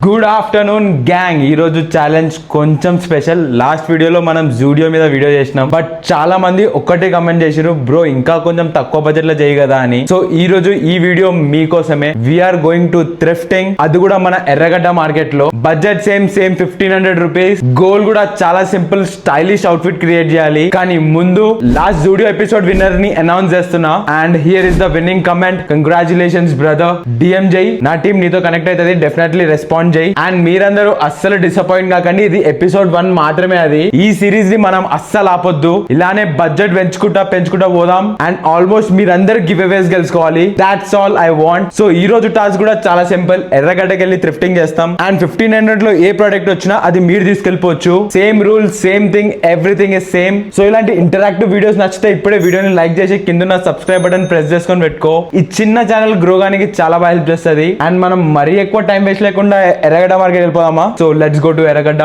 Good afternoon gang. ఈ రోజు challenge కొంచెం స్పెషల్. లాస్ట్ వీడియోలో మనం జూడియో మీద వీడియో చేసినాం, బట్ చాలా మంది ఒక్కటే కమెంట్ చేసిరు, బ్రో ఇంకా కొంచెం తక్కువ బడ్జెట్ లో చేయి కదా అని. సో ఈ రోజు ఈ వీడియో మీకోసమే. వీఆర్ గోయింగ్ టు థ్రిఫ్టింగ్, అది కూడా మన ఎర్రగడ్డ మార్కెట్ లో. Budget same 1500 rupees. గోల్ కూడా చాలా సింపుల్, స్టైలిష్ అవుట్ఫిట్ క్రియేట్ చేయాలి. కానీ ముందు లాస్ట్ జూడియో ఎపిసోడ్ విన్నర్ ని అనౌన్స్ చేస్తున్నా. And here is the winning comment. Congratulations brother DMJ. నా టీం నీతో కనెక్ట్ అవుతుంది, డెఫినెట్లీ రెస్పాండ్ చేయి. అండ్ మీరందరూ అస్సలు డిసప్పాయింట్ కాకండి, ఇది ఎపిసోడ్ 1 మాత్రమే. అది ఈ సిరీస్ ని మనం అస్సలు ఆపొద్దు, ఇలానే బడ్జెట్ పెంచుకుంటా పోదాం. అండ్ ఆల్మోస్ట్ మీరందరూ గివ్ అవేస్ గెలుచుకోవాలి. That's all I want. So ఈ రోజు టాస్క్ కూడా చాలా సింపుల్. ఎర్రగడ్డకి వెళ్ళి థ్రిఫ్టింగ్ చేస్తాం. అండ్ 1500 లో ఏ ప్రోడక్ట్ వచ్చినా అది మీరు తీసుకెళ్ళిపోవచ్చు. Same rule, same thing, everything is same. So ఇలాంటి ఇంటరాక్టివ్ వీడియోస్ నచ్చితే ఇప్పుడే వీడియోని లైక్ చేసి కింద సబ్స్క్రైబ్ బటన్ ప్రెస్ చేసుకొని పెట్టుకో. ఈ చిన్న ఛానల్ గ్రో గానికి చాలా బాగా హెల్ప్ చేస్తుంది. అండ్ మనం మరీ ఎక్కువ టైం వేస్ట్ లేకుండా ఎర్రగడ్డ మార్కెట్ వెళ్ళిపోదామా? So let's go to Erragadda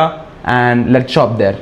and let's shop there.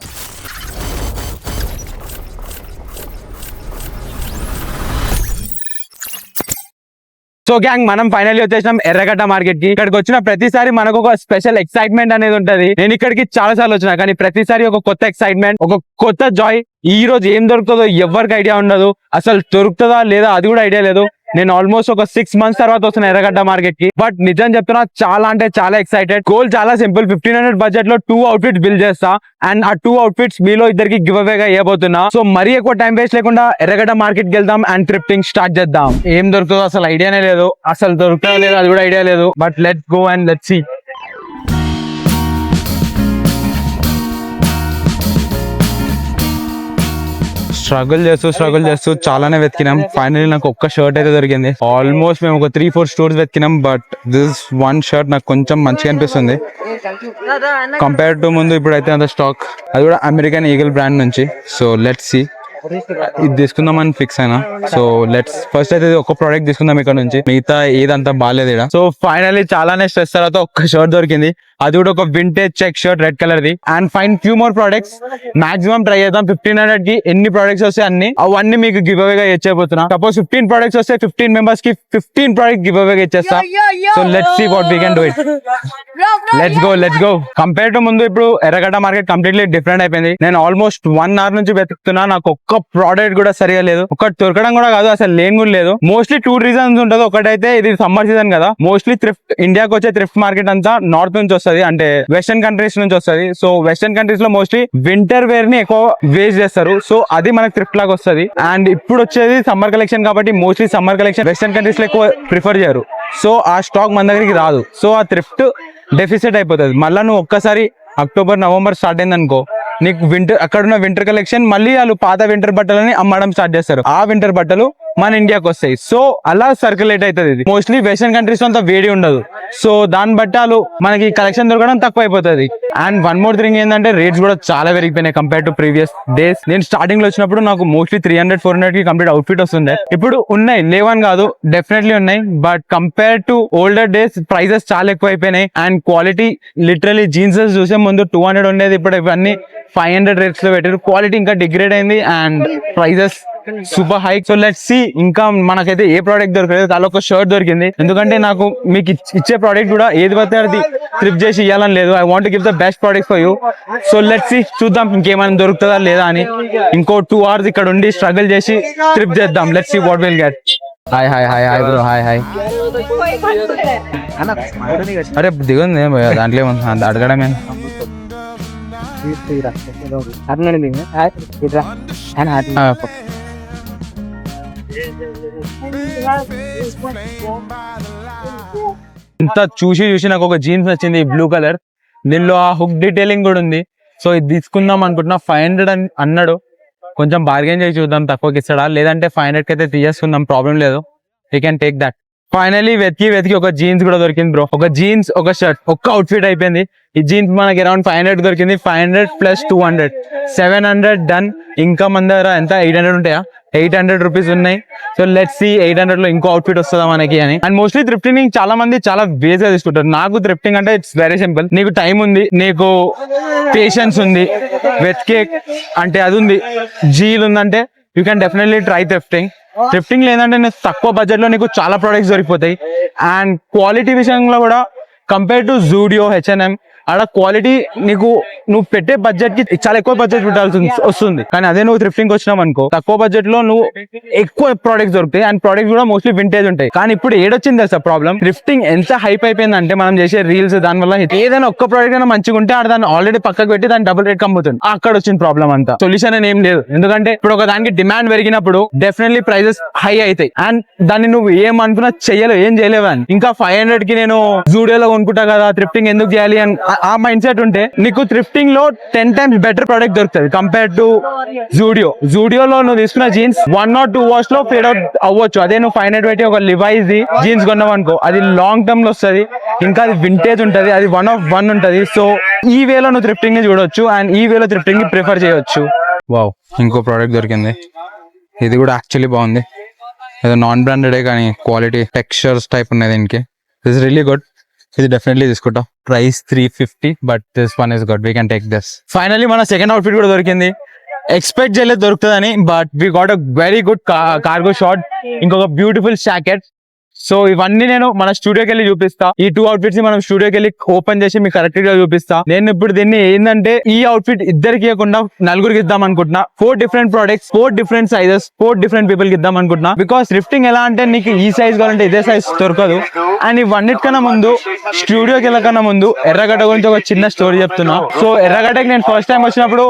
So gang, మనం ఫైనల్లీ వచ్చేసినాం ఎర్రగడ్డ మార్కెట్ కి. ఇక్కడికి వచ్చిన ప్రతిసారి మనకు ఒక స్పెషల్ ఎక్సైట్మెంట్ అనేది ఉంటది. నేను ఇక్కడికి చాలా సార్లు వచ్చినా, కానీ ప్రతిసారి ఒక కొత్త ఎక్సైట్మెంట్, ఒక కొత్త జాయ్. ఈ రోజు ఏం దొరుకుతుందో ఎవరికి ఐడియా ఉండదు. అసలు దొరుకుతుందా లేదా అది కూడా ఐడియా లేదు. నేను ఆల్మోస్ట్ ఒక 6 months తర్వాత వస్తున్నా ఎర్రగడ్డ మార్కెట్ కి. బట్ నిజం చెప్తున్నా, చాలా అంటే చాలా ఎక్సైటెడ్. గోల్ చాలా సింపుల్. 1500 బడ్జెట్ లో 2 అవుట్ఫిట్స్ బిల్డ్ చేస్తా. అండ్ ఆ 2 అవుట్ఫిట్స్ మీలో ఇద్దరికి గివ్ అవేగా ఇవ్వబోతున్నా. సో మరీ ఎక్కువ టైం వేస్ట్ లేకుండా ఎర్రగడ్డ మార్కెట్ కి వెళ్దాం అండ్ థ్రిఫ్టింగ్ స్టార్ట్ చేద్దాం. ఏం దొరుకుతుందో అసలు ఐడియానే లేదు. అసలు దొరుకుతుందో లేదో అది కూడా ఐడియా లేదు. But let's go and let's see. Struggle చేస్తూ చాలానే వెతికినాం. ఫైనల్లీ నాకు ఒక్క షర్ట్ అయితే దొరికింది. ఆల్మోస్ట్ మేము ఒక 3-4 స్టోర్స్ వెతికినాం, బట్ దిస్ వన్ షర్ట్ నాకు కొంచెం మంచిగా అనిపిస్తుంది కంపేర్ టు ముందు. ఇప్పుడైతే అంత స్టాక్, అది కూడా అమెరికన్ ఈగల్ బ్రాండ్ నుంచి. సో లెట్స్ సీ, ఇది తీసుకుందామని ఫిక్స్ అయినా. సో లెట్స్ ఫస్ట్ అయితే ఒక ప్రోడక్ట్ తీసుకుందాం ఇక్కడ నుంచి. మిగతా ఏదంతా బాగాలేదు ఇక్కడ. సో ఫైనల్లీ చాలానే స్ట్రెస్ తర్వాత ఒక్క షర్ట్ దొరికింది, అది కూడా ఒక vintage check shirt red colour ది. And fine few more products. Maximum try చేద్దాం. 1500 కి ఎన్ని ప్రొడక్ట్స్ వస్తే అవన్నీ మీకు గివ్ అవేగా ఇచ్చేపోతున్నా. సపోజ్ 15 ప్రొడక్ట్స్ వస్తే 15 మెంబర్స్ కి 15 ప్రొడక్ట్ గివ్ అవేగా ఇచ్చేస్తా. So let's see what we can do it. Let's go. Compare to ముందు ఇప్పుడు ఎర్రగడ్డ మార్కెట్ కంప్లీట్లీ డిఫరెంట్ అయిపోయింది. నేను ఆల్మోస్ట్ 1 hour నుంచి వెతుకుతున్నా, నాకు ఒక్క ప్రోడక్ట్ కూడా సరిగా లేదు. ఒకటి దొరకడం కూడా కాదు, అసలు లేని కూడా లేదు. మోస్ట్లీ 2 reasons ఉంటుంది. ఒకటైతే ఇది సమ్మర్ సీజన్ కదా, మోస్ట్లీ థ్రిఫ్ట్ ఇండియాకి వచ్చే థ్రిఫ్ట్ మార్కెట్ అంతా నార్త్ నుంచి వస్తుంది, అంటే వెస్టర్న్ కంట్రీస్ నుంచి వస్తుంది. సో వెస్టర్న్ కంట్రీస్ లో మోస్ట్లీ వింటర్ వేర్ ని ఎక్కువ వేస్ట్ చేస్తారు. సో అది మనకు థ్రిఫ్ట్ లాగా వస్తుంది. అండ్ ఇప్పుడు వచ్చేది సమ్మర్ కలెక్షన్ కాబట్టి mostly summer collection western countries లో ఎక్కువ ప్రిఫర్ చేయరు. సో ఆ స్టాక్ మన దగ్గరికి రాదు. సో ఆ థ్రిఫ్ట్ డెఫిసిట్ అయిపోతుంది. మళ్ళీ నువ్వు ఒక్కసారి అక్టోబర్ నవంబర్ స్టార్ట్ అయింది అనుకో, నీకు అక్కడున్న వింటర్ కలెక్షన్ మళ్ళీ వాళ్ళు పాత వింటర్ బట్టలని అమ్మడం స్టార్ట్ చేస్తారు. ఆ వింటర్ బట్టలు మన ఇండియాకి వస్తాయి. సో అలా సర్క్యులేట్ అవుతుంది. ఇది మోస్ట్లీ వెస్టర్న్ కంట్రీస్ లో అంత వేడి ఉండదు. సో దాన్ని బట్టి వాళ్ళు మనకి కలెక్షన్ దొరకడం తక్కువ అయిపోతుంది. అండ్ వన్ మోర్ థింగ్ ఏంటంటే రేట్స్ కూడా చాలా పెరిగిపోయినాయి కంపేర్ టు ప్రీవియస్ డేస్. నేను స్టార్టింగ్ లో వచ్చినప్పుడు నాకు మోస్ట్లీ 300-400 కి కంప్లీట్ అవుట్ఫిట్ వస్తుంది. ఇప్పుడు ఉన్నాయి, లేవని కాదు, డెఫినెట్లీ ఉన్నాయి. But compare to older days prices చాలా ఎక్కువ అయిపోయినాయి. అండ్ క్వాలిటీ లిటరలీ జీన్సెస్ చూసే ముందు 200 ఉండేది, ఇప్పుడు ఇవన్నీ 500 రేట్స్ లో పెట్టారు. క్వాలిటీ ఇంకా డిగ్రేడ్ అయింది and prices super high. So let's see. ఇంకా మనకైతే ఏ ప్రోడక్ట్ దొరకలేదు, చాలా ఒక షర్ట్ దొరికింది. ఎందుకంటే నాకు మీకు ఇచ్చే ప్రోడక్ట్ కూడా ఏది పడితే అది ట్రిప్ చేసి ఇవ్వాలని లేదు. I want give the best product for you. So let's see, చూద్దాం ఇంకేమైనా దొరుకుతుందా లేదా అని. ఇంకో 2 hours ఇక్కడ ఉండి స్ట్రగుల్ చేసి ట్రిప్ చేద్దాం. Let's see what will get. Hi bro, hi. అరే దిగుంది దాంట్లో ఏమన్నా అడగడమే. ఇంత చూసి నాకు ఒక జీన్స్ నచ్చింది, బ్లూ కలర్. దీనిలో ఆ హుక్ డీటెయిలింగ్ కూడా ఉంది. సో ఇది తీసుకుందాం అనుకుంటున్నా. 500 అన్నాడు, కొంచెం బార్గెన్ చేసి చూద్దాం, తక్కువకి ఇస్తాడా. లేదంటే 500 కి అయితే తీసేసుకుందాం, ప్రాబ్లం లేదు. You can take that. Finally వెతికి ఒక జీన్స్ కూడా దొరికింది బ్రో. ఒక జీన్స్, ఒక షర్ట్, ఒక్క అవుట్ఫిట్ అయిపోయింది. ఈ జీన్స్ మనకి అరౌండ్ 500 దొరికింది. 500 + 200 700 డన్. ఇంకా మన దగ్గర ఎంత 800 ఉంటాయా? 800 రూపీస్ ఉన్నాయి. సో లెట్స్ సీ 800 లో ఇంకో అవుట్ఫిట్ వస్తుందా మనకి అని. అండ్ మోస్ట్లీ థ్రిఫ్టింగ్ చాలా మంది చాలా వేస్ గా తీసుకుంటారు. నాకు థ్రిఫ్టింగ్ అంటే ఇట్స్ వెరీ సింపుల్. నీకు టైం ఉంది, నీకు పేషెన్స్ ఉంది, వెతికే అంటే అది ఉంది, జీల్ ఉందంటే యూ క్యాన్ డెఫినెట్లీ ట్రై థ్రిఫ్టింగ్ లేదంటే తక్కువ బడ్జెట్ లో నీకు చాలా ప్రొడక్ట్స్ దొరికిపోతాయి. అండ్ క్వాలిటీ విషయంలో కూడా కంపేర్ టు జూడియో, H&M, ఆడ క్వాలిటీ నీకు నువ్వు పెట్టే బడ్జెట్ కి చాలా ఎక్కువ బడ్జెట్ పెట్టాల్సి వస్తుంది. కానీ అదే నువ్వు థ్రిఫ్టింగ్ వచ్చినావు అనుకో, తక్కువ బడ్జెట్ లో నువ్వు ఎక్కువ ప్రోడక్ట్స్ దొరుకుతాయి. అండ్ ప్రోడక్ట్స్ కూడా మోస్ట్లీ వింటేజ్ ఉంటాయి. కానీ ఇప్పుడు ఏడొచ్చింది తెలుసా ప్రాబ్లం, థ్రిఫ్టింగ్ ఎంత హైప్ అయిపోయిందంటే మనం చేసే రీల్స్ దాని వల్ల ఏదైనా ఒక్క ప్రోడక్ట్ అయినా మంచిగా ఉంటే ఆడ దాన్ని ఆల్రెడీ పక్కకు పెట్టి దాన్ని డబుల్ రేట్ అమ్ముతుంది. అక్కడ వచ్చిన ప్రాబ్లం అంతా. సొల్యూషన్ అని ఏం లేదు, ఎందుకంటే ఇప్పుడు ఒక దానికి డిమాండ్ పెరిగినప్పుడు డెఫినెట్లీ ప్రైజెస్ హై అవుతాయి. అండ్ దాన్ని నువ్వు ఏం అనుకున్నా ఏం చేయలేవు అని. ఇంకా 500 కి నేను జూడియోలో కొనుక్కుంటా కదా, థ్రిఫ్టింగ్ ఎందుకు చేయాలి అని ఆ మైండ్ సెట్ ఉంటే నీకు థ్రిఫ్టింగ్ లో 10 times బెటర్ ప్రొడక్ట్ దొరుకుతుంది కంపేర్ టు జూడియోలో నువ్వు తీసుకున్న జీన్స్ 1 or 2 వాష్ లో ఫేడ్ అవుట్ అవ్వచ్చు. అదే నువ్వు 500 పెట్టి ఒక లివైస్ జీన్స్ కొన్నావు అనుకో, అది లాంగ్ టర్మ్ లో వస్తుంది. ఇంకా అది వింటేజ్ ఉంటది, అది 1 of 1 ఉంటది. సో ఈ వేలో నువ్వు థ్రిఫ్టింగ్ ని చూడొచ్చు అండ్ ఈ వేలో థ్రిఫ్టింగ్ ని ప్రిఫర్ చేయొచ్చు. వావ్, ఇంకో ప్రోడక్ట్ దొరికింది. ఇది కూడా యాక్చువల్లీ బాగుంది. ఏదో నాన్ బ్రాండెడే కానీ క్వాలిటీ టెక్స్చర్స్ టైప్ ఉన్నాయి దీనికి. This is really good. ఇది డెఫినెట్లీ తీసుకుంటాం. Price 350, but this one is good, we can take this. Finally మన సెకండ్ అవుట్ఫిట్ కూడా దొరికింది. ఎక్స్పెక్ట్ చేయలేదు దొరుకుతుందని, but we got a very good cargo short, ఇంకొక బ్యూటిఫుల్ జాకెట్. సో ఇవన్నీ నేను మన స్టూడియోకి వెళ్ళి చూపిస్తా. ఈ 2 అవుట్ఫిట్స్ ని మనం స్టూడియోకి వెళ్ళి ఓపెన్ చేసి మీకు కరెక్ట్ గా చూపిస్తా. నేను ఇప్పుడు దీన్ని ఏంటంటే ఈ అవుట్ఫిట్ ఇద్దరికి ఇవ్వకుండా 4 ఇద్దాం అనుకుంటున్నా. 4 different products, 4 different sizes, 4 different people కి ఇద్దాం అనుకుంటున్నా. బికాస్ థ్రిఫ్టింగ్ ఎలా అంటే నీకు ఈ సైజ్ కావాలంటే ఇదే సైజ్ దొరకదు. అండ్ ఇవన్నిటికన్నా ముందు స్టూడియోకి వెళ్ళకన్నా ముందు ఎర్రగడ్డ గురించి ఒక చిన్న స్టోరీ చెప్తున్నా. సో ఎర్రగడ్డకి నేను ఫస్ట్ టైం వచ్చినప్పుడు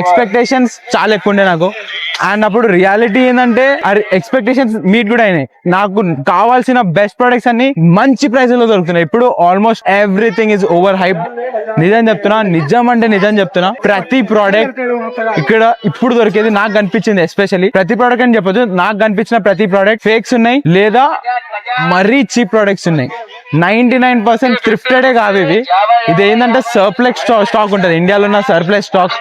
ఎక్స్పెక్టేషన్స్ చాలా ఎక్కువ ఉండే నాకు. అండ్ అప్పుడు రియాలిటీ ఏంటంటే ఎక్స్పెక్టేషన్స్ మీట్ కూడా అయినాయి. నాకు కావాల్సిన బెస్ట్ ప్రొడక్ట్స్ అన్ని మంచి ప్రైస్ లో దొరుకుతున్నాయి. ఇప్పుడు almost everything is over hype. నిజం చెప్తున్నా, నిజం చెప్తున్నా. ప్రతి ప్రోడక్ట్ ఇక్కడ ఇప్పుడు దొరికేది నాకు కనిపించింది, ఎస్పెషల్లీ ప్రతి ప్రోడక్ట్ అని చెప్పొచ్చు, నాకు కనిపించిన ప్రతి ప్రోడక్ట్ ఫేక్స్ ఉన్నాయి లేదా మరీ చీప్ ప్రొడక్ట్స్ ఉన్నాయి. 99% థ్రిఫ్టెడే కాదు ఇవి. ఇది ఏంటంటే సర్ప్లెక్స్ స్టాక్ ఉంటుంది, ఇండియాలో ఉన్న సర్ప్లెస్ స్టాక్,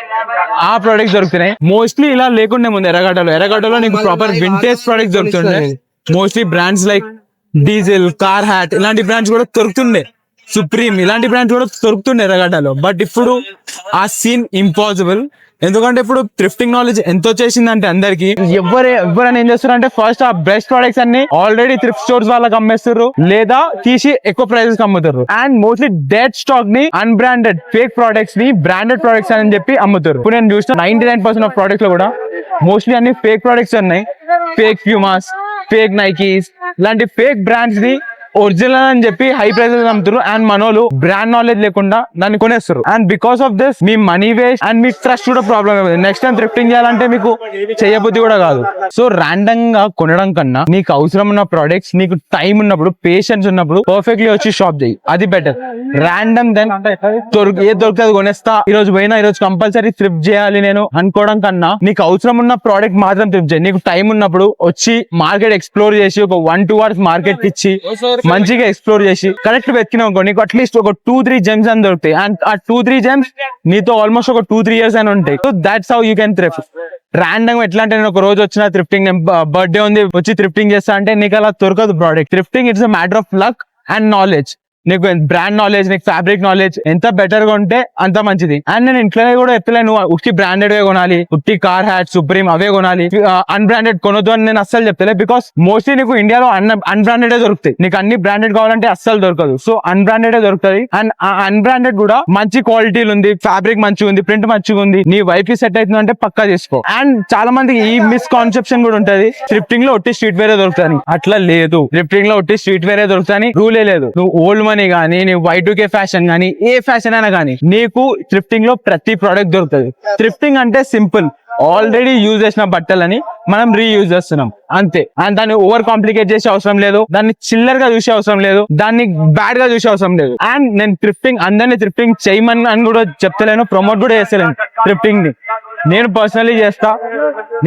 ఆ ప్రొడక్ట్స్ దొరుకుతున్నాయి. మోస్ట్లీ ఇలా లేకుండే ముందు ఎర్రగడ్డలో నీకు ప్రాపర్ వింటేజ్ ప్రొడక్ట్స్ దొరుకుతుండే. Mostly brands like Diesel, Carhartt ఇలాంటి బ్రాండ్స్ కూడా దొరుకుతుండే, సుప్రీం ఇలాంటి బ్రాండ్స్ కూడా దొరుకుతుండే ఎర్రగడ్డలో. బట్ ఇప్పుడు ఆ సీన్ ఇంపాసిబుల్. ఎందుకంటే ఇప్పుడు థ్రిఫ్టింగ్ నాలెడ్జ్ ఎంత వచ్చేసిందంటే అందరికి ఎవరైనా ఏం చేస్తారు అంటే ఫస్ట్ ఆ బెస్ట్ ప్రొడక్ట్స్ అన్ని ఆల్రెడీ థ్రిఫ్ట్ స్టోర్స్ వాళ్ళకి అమ్మేస్తారు లేదా తీసి ఎక్కువ ప్రైజెస్ అమ్ముతారు. అండ్ మోస్ట్లీ డెడ్ స్టాక్ ని అన్బ్రాండెడ్ ఫేక్ ప్రొడక్ట్స్ ని బ్రాండెడ్ ప్రొడక్ట్స్ అని చెప్పి అమ్ముతారు. ఇప్పుడు నేను చూసిన 99% ఆఫ్ ప్రొడక్ట్స్ లో కూడా మోస్ట్లీ అన్ని ఫేక్ ప్రొడక్ట్స్ ఉన్నాయి. ఫేక్ ప్యూమాస్, ఫేక్ నైకీస్ ఇలాంటి ఫేక్ బ్రాండ్స్ ని ఒరిజినల్ అని చెప్పి హై ప్రైజెస్ అమ్ముతారు. అండ్ మనోళ్ళు బ్రాండ్ నాలెడ్జ్ లేకుండా దాన్ని కొనేస్తారు. అండ్ బికాస్ ఆఫ్ దిస్ మీ మనీ వేస్ట్ అండ్ మీ ట్రస్ట్ కూడా ప్రాబ్లమ్ అవుతుంది. నెక్స్ట్ టైం థ్రిఫ్టింగ్ చేయాలంటే మీకు చేయబుద్ధి కూడా కాదు. సో ర్యాండమ్ గా కొనడం కన్నా నీకు అవసరం ఉన్న ప్రొడక్ట్స్ నీకు టైం ఉన్నప్పుడు, పేషెన్స్ ఉన్నప్పుడు పర్ఫెక్ట్లీ వచ్చి షాప్ చేయి, అది బెటర్. ర్యాండమ్ దెన్ ఏది దొరుకుతుంది కొనేస్తా, ఈ రోజు కంపల్సరీ థ్రిఫ్ట్ చేయాలి నేను అనుకోవడం కన్నా నీకు అవసరం ఉన్న ప్రోడక్ట్ మాత్రం థ్రిఫ్ట్ చేయి. నీకు టైం ఉన్నప్పుడు వచ్చి మార్కెట్ ఎక్స్ప్లోర్ చేసి ఒక 1-2 hours మార్కెట్ ఇచ్చి మంచిగా ఎక్స్ప్లోర్ చేసి కరెక్ట్ వెతికినావు నీకు అట్లీస్ట్ ఒక 2-3 gems అని దొరుకుతాయి. అండ్ ఆ 2-3 gems నీతో ఆల్మోస్ట్ ఒక 2-3 years అని ఉంటాయి. So that's how you can thrift. Random ఎట్లా అంటే నేను ఒక రోజు వచ్చిన థ్రిఫ్టింగ్, బర్త్డే ఉంది వచ్చి థ్రిఫ్టింగ్ చేస్తా అంటే నీకు అలా దొరకదు product. Thrifting it's a matter of luck and knowledge. నీకు బ్రాండ్ నాలెడ్జ్, నీకు ఫ్యాబ్రిక్ నాలెడ్జ్ ఎంత బెటర్ గా ఉంటే అంత మంచిది. అండ్ నేను ఇంట్లోనే కూడా ఎప్పుడైనా నువ్వు ఉట్టి బ్రాండెడ్ వే కొనాలి, ఉట్టి కార్ హ్యాట్ సుప్రీం అవే కొనాలి, అన్బ్రాండెడ్ కొనొద్దు అని నేను అస్సలు చెప్తలే. బికాస్ మోస్ట్లీ నీకు ఇండియాలో అన్బ్రాండెడ్ దొరుకుతాయి. నీకు అన్ని బ్రాండెడ్ కావాలంటే అస్సలు దొరకదు. సో అన్బ్రాండెడ్ దొరుకుతుంది. అండ్ అన్బ్రాండెడ్ కూడా మంచి క్వాలిటీలు ఉంది, ఫ్యాబ్రిక్ మంచిగా ఉంది, ప్రింట్ మంచిగా ఉంది, నీ వైఫ్ కి సెట్ అవుతుంది అంటే పక్కా తీసుకో. అండ్ చాలా మందికి ఈ మిస్కాన్సెప్షన్ కూడా ఉంటది, థ్రిఫ్టింగ్ లో ఒట్టి స్ట్రీట్ వేరే దొరుకుతాయి. అట్లా లేదు, థ్రిఫ్టింగ్ లో ఒట్టి స్ట్రీట్ వేరే దొరుకుతాయి రూలే లేదు. నువ్వు ఓల్డ్ మనీ కానీ నీ Y2K ఫ్యాషన్ కానీ ఏ ఫ్యాషన్ అయినా కానీ నీకు థ్రిఫ్టింగ్ లో ప్రతి ప్రోడక్ట్ దొరుకుతుంది. థ్రిఫ్టింగ్ అంటే సింపుల్, ఆల్రెడీ యూజ్ చేసిన బట్టలని మనం రీయూజ్ చేస్తున్నాం అంతే. అండ్ దాన్ని ఓవర్ కాంప్లికేట్ చేసే అవసరం లేదు, దాన్ని చిల్లర్ గా చూసే అవసరం లేదు, దాన్ని బ్యాడ్ గా చూసే అవసరం లేదు. అండ్ నేను థ్రిఫ్టింగ్ అందరినీ థ్రిఫ్టింగ్ చేయమని అని కూడా చెప్తలేను, ప్రమోట్ కూడా చేస్తలేను థ్రిఫ్టింగ్ ని. నేను పర్సనలీ చేస్తా,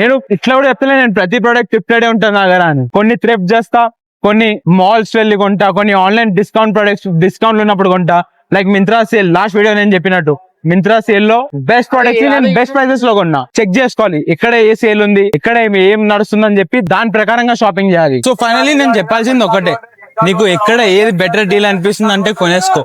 నేను ఇట్లా కూడా చెప్తలేను నేను ప్రతి ప్రోడక్ట్ థ్రిఫ్టెడ్ ఉంటాను నా దగ్గర అని. కొన్ని థ్రిఫ్ట్ చేస్తా, కొన్ని మాల్స్ వెళ్ళి కొంటా, కొన్ని ఆన్లైన్ డిస్కౌంట్ ప్రొడక్ట్స్ డిస్కౌంట్ ఉన్నప్పుడు కొంటా. Like Myntra sale, last video నేను చెప్పినట్టు మింత్రా సేల్ లో బెస్ట్ ప్రొడక్ట్స్ నేను బెస్ట్ ప్రైసెస్ లో కొన్నా. చెక్ చేసుకోవాలి ఎక్కడ ఏ సేల్ ఉంది, ఎక్కడ ఏం నడుస్తుంది అని చెప్పి దాని ప్రకారంగా షాపింగ్ చేయాలి. సో ఫైనల్లీ నేను చెప్పాల్సింది ఒకటే, నీకు ఎక్కడ ఏది బెటర్ డీల్ అనిపిస్తుంది అంటే కొనేసుకో.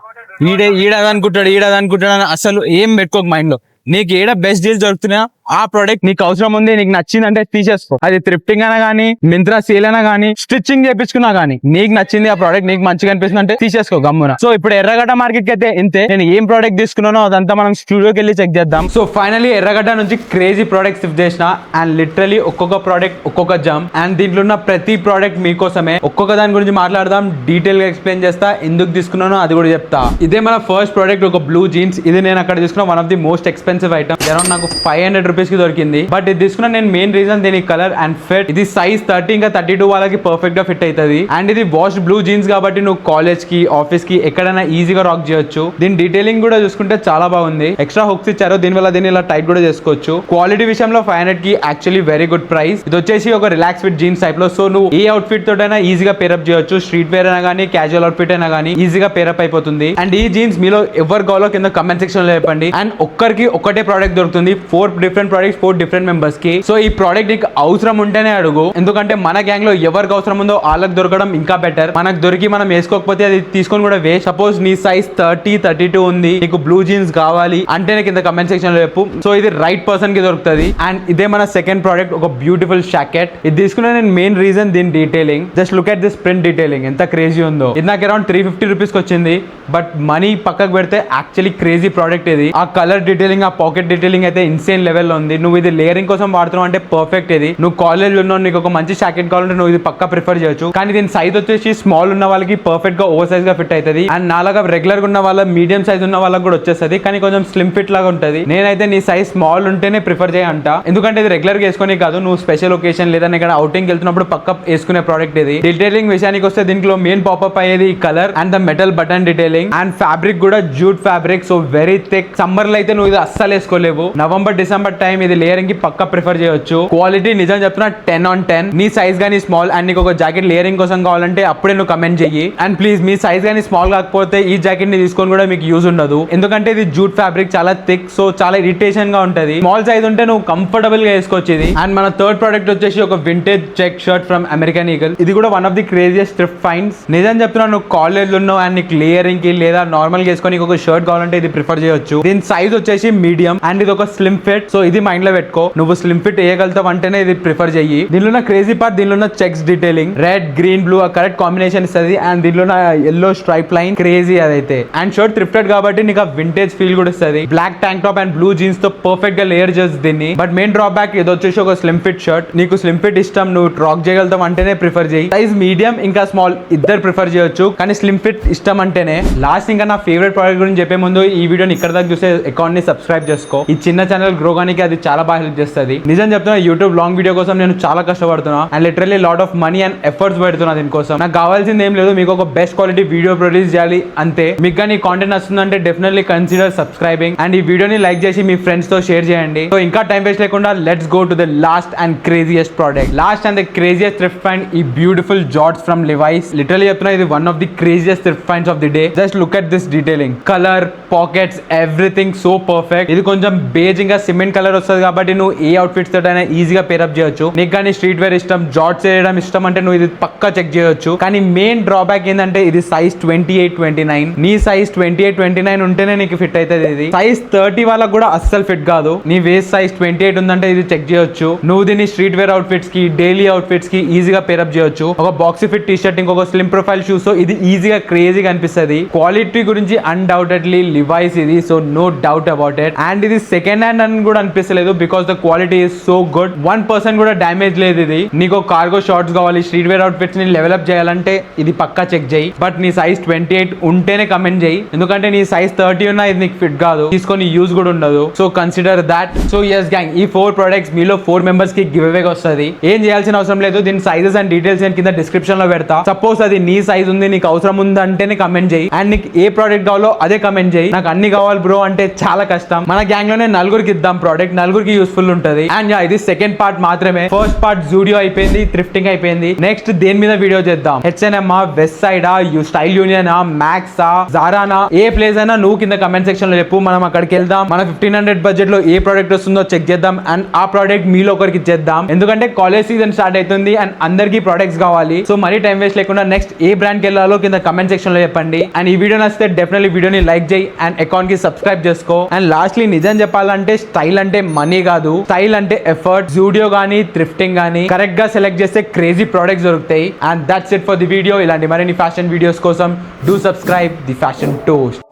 ఈడదనుకుంటాడు అని అసలు ఏం పెట్టుకోక మైండ్ లో. నీకు ఏడ బెస్ట్ డీల్స్ దొరుకుతున్నా ఆ ప్రోడక్ట్ నీకు అవసరం ఉంది, నీకు నచ్చింది అంటే తీసేసుకో. అది థ్రిఫ్టింగ్ అయినా కానీ, మింత్రా సేల్ అయినా కానీ, స్టిచ్చింగ్ చేయించుకున్నా కానీ, నీకు నచ్చింది ఆ ప్రోడక్ట్ నీకు మంచిగా అనిపిస్తుంది అంటే తీసేసుకో గమ్మున. సో ఇప్పుడు ఎర్రగడ్డ మార్కెట్ కి అయితే ఇంతే. నేను ఏం ప్రోడక్ట్ తీసుకున్నానో అదంతా మనం స్టూడియోకి వెళ్ళి చెక్ చేద్దాం. సో ఫైనల్లీ ఎర్రగడ్డ నుంచి క్రేజీ ప్రోడక్ట్ షిఫ్ట్ చేసిన అండ్ లిటరలీ ఒక్కొక్క ప్రోడక్ట్ ఒక్కొక్క జమ్ అండ్ దీంట్లో ఉన్న ప్రతి ప్రోడక్ట్ మీకోసమే. ఒక్కొక్క దాని గురించి మాట్లాడదాం, డీటెయిల్ గా ఎక్స్ప్లెయిన్ చేస్తా, ఎందుకు తీసుకున్నానో అది కూడా చెప్తా. ఇదే మన ఫస్ట్ ప్రోడక్ట్, ఒక బ్లూ జీన్స్. ఇది నేను అక్కడ తీసుకున్న one of the most expensive item. Around నాకు 500 రూపీస్ కి దొరికింది. బట్ ఇది తీసుకున్న నేను మెయిన్ రీజన్ దీని కలర్ అండ్ ఫిట్. ఇది సైజ్ 30 ఇంకా 32 వాళ్ళకి పర్ఫెక్ట్ గా ఫిట్ అవుతుంది. అండ్ ఇది వాష్ బ్లూ జీన్స్ కాబట్టి నువ్వు కాలేజ్ కి, ఆఫీస్ కి ఎక్కడైనా ఈజీగా రాక్ చేయొచ్చు. దీని డీటెయిలింగ్ కూడా చూసుకుంటే చాలా బాగుంది. ఎక్స్ట్రా హుక్స్ ఇచ్చారు, దీని వల్ల దీన్ని ఇలా టైట్ కూడా చేసుకోవచ్చు. క్వాలిటీ విషయంలో 500 కి యాక్చువల్లీ వెరీ గుడ్ ప్రైస్. ఇది వచ్చేసి ఒక రిలాక్స్ ఫిట్ జీన్స్ టైప్ లో. సో నువ్వు ఏ అవుట్ ఫిట్ తోటైనా ఈజీగా పేరప్ చేయొచ్చు. స్ట్రీట్ వేర్ అయినా కానీ, క్యాజువల్ అవుట్ ఫిట్ అయినా కానీ ఈజీగా పేరప్ అయిపోతుంది. అండ్ ఈ జీన్స్ మీలో ఎవరు కావాలో కింద కమెంట్ సెక్షన్ లో చెప్పండి. అండ్ ఒక్కరికి ఒకటే ప్రోడక్ట్ దొరుకుతుంది. 4 డిఫరెంట్ ప్రోడక్ట్స్ 4 డిఫరెంట్ మెంబర్స్ కి. సో ఈ ప్రోడక్ట్ నీకు అవసరం ఉంటేనే అడుగు, ఎందుకంటే మన గ్యాంగ్ లో ఎవరికి అవసరం ఉందో వాళ్ళకి దొరకడం ఇంకా బెటర్. మనకు దొరికి మనం వేసుకోకపోతే అది తీసుకొని కూడా వేస్ట్. సపోజ్ నీ సైజ్ 30-32 ఉంది, నీకు బ్లూ జీన్స్ కావాలి అంటే నాకు కింద కమెంట్ సెక్షన్ లో చెప్పు. సో ఇది రైట్ పర్సన్ కి దొరుకుతుంది. అండ్ ఇదే మన సెకండ్ ప్రోడక్ట్, ఒక బ్యూటిఫుల్ జాకెట్. ఇది తీసుకున్న నేను మెయిన్ రీజన్ దీని detailing. Just look at this print detailing, ఎంత క్రేజీ ఉందో. ఇది నాకు అరౌండ్ 350 రూపీస్ కి వచ్చింది. బట్ మనీ పక్కకు పెడితే యాక్చువల్లీ క్రేజీ ప్రోడక్ట్ ఇది. ఆ కలర్ డీటెయిలింగ్, ఆ పాకెట్ డీటెయిలింగ్ అయితే ఇన్సేన్ లెవెల్ లో ఉంది. నువ్వు ఇది లేయరింగ్ కోసం వాడుతున్నావు అంటే పర్ఫెక్ట్ ఇది. నువ్వు కాలేజ్ ఉన్నావు, నీకు ఒక మంచి జాకెట్ కావాలంటే నువ్వు ఇది పక్కా ప్రిఫర్ చేయొచ్చు. కానీ దీని సైజ్ వచ్చేసి స్మాల్ ఉన్న వాళ్ళకి పర్ఫెక్ట్ గా ఓవర్ సైజ్ గా ఫిట్ అవుతుంది. అండ్ నాలాగా రెగ్యులర్ గా ఉన్న వాళ్ళ మీడియం సైజ్ ఉన్న వాళ్ళకి కూడా వచ్చేస్తుంది, కానీ కొంచెం స్లిమ్ ఫిట్ లాగా ఉంటుంది. నేనైతే నీ సైజ్ స్మాల్ ఉంటేనే ప్రిఫర్ చేయంట, ఎందుకంటే ఇది రెగ్యులర్ గా వేసుకునే కాదు, నువ్వు స్పెషల్ ఒకేషన్ లేదా ఇక్కడ అవుటింగ్ వెళ్తున్నప్పుడు పక్క వేసుకునే ప్రోడక్ట్ ఇది. డీటెయిలింగ్ విషయానికి వస్తే దీంట్లో మెయిన్ పాపప్ అయ్యేది colour and the metal button detailing. And fabric కూడా jute fabric, so very thick. Summer లో అయితే నువ్వు ఇది అస్సలు వేసుకోలేవు. నవంబర్ డిసెంబర్ టైం ఇది లేయరింగ్ కి పక్క ప్రిఫర్ చేయొచ్చు. క్వాలిటీ నిజం చెప్తున్నా 10/10. నీ సైజ్ గానీ స్మాల్ అండ్ నీకు ఒక జాకెట్ లేయరింగ్ కోసం కావాలంటే అప్పుడే నువ్వు కమెంట్ చెయ్యి. అండ్ ప్లీజ్ మీ సైజ్ గానీ స్మాల్ కాకపోతే ఈ జాకెట్ ని తీసుకొని కూడా మీకు యూజ్ ఉండదు, ఎందుకంటే ఇది జూట్ ఫ్యాబ్రిక్ చాలా థిక్, సో చాలా ఇరిటేషన్ గా ఉంటది. స్మాల్ సైజ్ ఉంటే నువ్వు కంఫర్టబుల్ గా వేసుకోవచ్చు ఇది. అండ్ మన థర్డ్ ప్రోడక్ట్ వచ్చేసి ఒక vintage check shirt from American Eagle. ఇది కూడా one of the craziest thrift finds. నిజం చెప్తున్నా, నువ్వు కాలేజ్ లో ఉన్నావు అండ్ నీకు లేయరింగ్ కి లేదా నార్మల్ గా వేసుకొని ఒక షర్ట్ కావాలంటే ఇది ప్రిఫర్ చేయొచ్చు. దీని సైజ్ వచ్చేసి మీడియం అండ్ ఇది ఒక స్లిమ్ ఫిట్. సో ఇది మైండ్ లో పెట్టుకో, నువ్వు స్లిమ్ ఫిట్ వేయగలుగుతావు అంటేనే ఇది ప్రిఫర్ చెయ్యి. దీనిలో ఉన్న క్రేజీ పార్ట్, దీనిలో ఉన్న checks detailing, red green blue ఆ కరెక్ట్ కాంబినేషన్ ఇస్తుంది. అండ్ దీనిలో ఎల్లో స్ట్రైప్ లైన్ క్రేజీ అదైతే. అండ్ షర్ట్ థ్రిఫ్టెడ్ కాబట్టి నీకు ఆ వింటేజ్ ఫీల్ కూడా ఇస్తుంది. Black tank top and blue jeans తో పర్ఫెక్ట్ గా లేయర్ చేస్తుంది దీన్ని. బట్ మెయిన్ డ్రాప్ బ్యాక్ ఇది వచ్చేసి ఒక స్లిమ్ ఫిట్ షర్ట్. నీకు స్లిమ్ ఫిట్ ఇష్టం, నువ్వు ట్రాక్ చేయగలుగుతావు అంటేనే ప్రిఫర్ చేయి. సైజ్ మీడియం ఇంకా స్మాల్ ఇద్దరు ప్రిఫర్ చేయొచ్చు, కానీ స్లిమ్ ఫిట్ ఇష్టం అంటేనే. లాస్ట్ ఇంకా నా ఫేవరెట్ ప్రోడక్ట్ గురించి చెప్పే ముందు ఈ వీడియోని ఇక్కడ దాకా చూసే అకౌంట్ ని సబ్స్క్రైబ్ చేసుకో. ఈ చిన్న ఛానల్ గ్రో గానికి అది చాలా బాగా హెల్ప్ చేస్తుంది. నిజం చెప్తున్నా, యూట్యూబ్ లాంగ్ వీడియో కోసం నేను చాలా కష్టపడుతున్నా and literally lot of money and efforts పెడుతున్నా దీనికోసం. నాకు కావాల్సింది ఏం లేదు, మీకు ఒక బెస్ట్ క్వాలిటీ వీడియో ప్రొడ్యూస్ చేయాలి అంతే. మీకు కానీ కాంటెంట్ వస్తుందంటే డెఫినెట్లీ కన్సిడర్ సబ్స్క్రైబింగ్ అండ్ ఈ వీడియోని లైక్ చేసి మీ ఫ్రెండ్స్ తో షేర్ చేయండి. సో ఇంకా టైం వేస్ట్ లేకుండా let's go to the last and craziest product. Last and the craziest thrift find, ఈ beautiful jorts from Levi's. Literally చెప్తున్నా, ఇది one of the craziest thrift finds of the day. Just look at this detailing, colour, pockets, everything so perfect. ఇది కొంచెం beige ఇంకా cement colour వస్తుంది కాబట్టి నువ్వు ఏ outfits తోటైనా ఈజీగా పేరప్ చేయొచ్చు. నీకు కానీ స్ట్రీట్ వేర్ ఇష్టం, జార్ట్స్ వేయడం ఇష్టం అంటే నువ్వు ఇది పక్కా చెక్ చేయొచ్చు. కానీ మెయిన్ డ్రాబ్యాక్ ఏంటంటే ఇది సైజ్ 28-29. నీ సైజ్ 28-29 ఉంటేనే నీకు ఫిట్ అవుతుంది. ఇది సైజ్ 30 వాళ్ళకి కూడా అస్సలు ఫిట్ కాదు. నీ వేస్ట్ సైజ్ 28 ఉందంటే ఇది చెక్ చేయొచ్చు. నువ్వు దీన్ని స్ట్రీట్ వేర్ అవుట్ఫిట్స్ కి, డైలీ అవుట్ఫిట్స్ కి ఈజీగా పేరప్ చేయొచ్చు. ఒక బాక్సీ ఫిట్ టీ షర్ట్, ఇంకొక స్లిమ్ ప్రొఫైల్ షూస్, ఇది ఈజీగా క్రేజీగా అనిపిస్తుంది. క్వాలిటీ గురించి అన్డౌటెడ్లీ లివైస్ ఇది, so no doubt about it. And ఇది సెకండ్ హ్యాండ్ అని కూడా అనిపిస్తలేదు, because the quality is so good. 1% కూడా డ్యామేజ్ లేదు ఇది. నీకు కార్గో షార్ట్స్ కావాలి, స్ట్రీట్ వేర్ అవుట్ఫిట్స్ ని లెవెలప్ చేయాలంటే ఇది పక్కా చెక్ చేయి. బట్ నీ సైజ్ 28 ఉంటేనే కమెంట్ చేయి, ఎందుకంటే నీ సైజ్ 30 ఉన్నా ఇది నీకు ఫిట్ కాదు, తీసుకొని యూజ్ కూడా ఉండదు. So consider that. So yes gang, ఈ 4 ప్రొడక్ట్స్ మీలో 4 మెంబర్స్ కి గివ్ అవే వస్తుంది. ఏం చేయాల్సిన అవసరం లేదు. దీని సైజెస్ అండ్ డీటెయిల్స్ నేను కింద డిస్క్రిప్షన్ లో పెడతా. సపోజ్ అది నీ సైజ్ ఉంది, నీకు అవసరం ఉందంటేనే కమెంట్ చేయి. అండ్ నీకు ఏ ప్రోడక్ట్ కావాలో అదే కమెంట్ చేయి. నాకు అన్ని కావాలి బ్రో అంటే చాలా కష్టం. మన గ్యాంగ్ లోనే 4గురికి ఇద్దాం ప్రోడక్ట్, 4గురికి యూస్ఫుల్ ఉంటది. అండ్ ఇది సెకండ్ పార్ట్ మాత్రమే. ఫస్ట్ పార్ట్ జూడియో అయిపోయింది, థ్రిఫ్టింగ్ అయిపోయింది. నెక్స్ట్ దేని మీద వీడియో చేద్దాం? H&M, Westside, Style Union, Max, జారానా, ఏ ప్లేస్ అయినా నువ్వు కింద కమెంట్ సెక్షన్ లో చెప్పు. మనం అక్కడికి వెళ్దాం. మన 1500 బడ్జెట్ లో ఏ ప్రోడక్ట్ వస్తుందో చెక్ చేద్దాం అండ్ ఆ ప్రోడక్ట్ మీలో ఒకరికి ఇచ్చేద్దాం. ఎందుకంటే కాలేజ్ సీజన్ స్టార్ట్ అవుతుంది అండ్ అందరికి ప్రొడక్ట్స్ కావాలి. సో మరీ టైం వేస్ట్ లేకుండా నెక్స్ట్ ఏ బ్రాండ్ కి వెళ్ళాలో కింద కమెంట్ సెక్షన్ లో చెప్పండి. అండ్ ఈ వీడియో నచ్చితే డెఫినెట్లీ వీడియోని లైక్ చేయి అండ్ అకౌంట్ కి సబ్స్క్రైబ్ చేసుకో. అండ్ లాస్ట్లీ నిజం చెప్పాలంటే స్టైల్ అంటే అంటే మనీ కాదు, స్టైల్ అంటే ఎఫర్ట్. జూడియో గానీ థ్రిఫ్టింగ్ గానీ కరెక్ట్ గా సెలెక్ట్ చేస్తే క్రేజీ ప్రొడక్ట్స్ దొరుకుతాయి. And that's it for the video. ఇలాంటి మరిన్ని ఫ్యాషన్ వీడియోస్ కోసం do subscribe the fashion toast.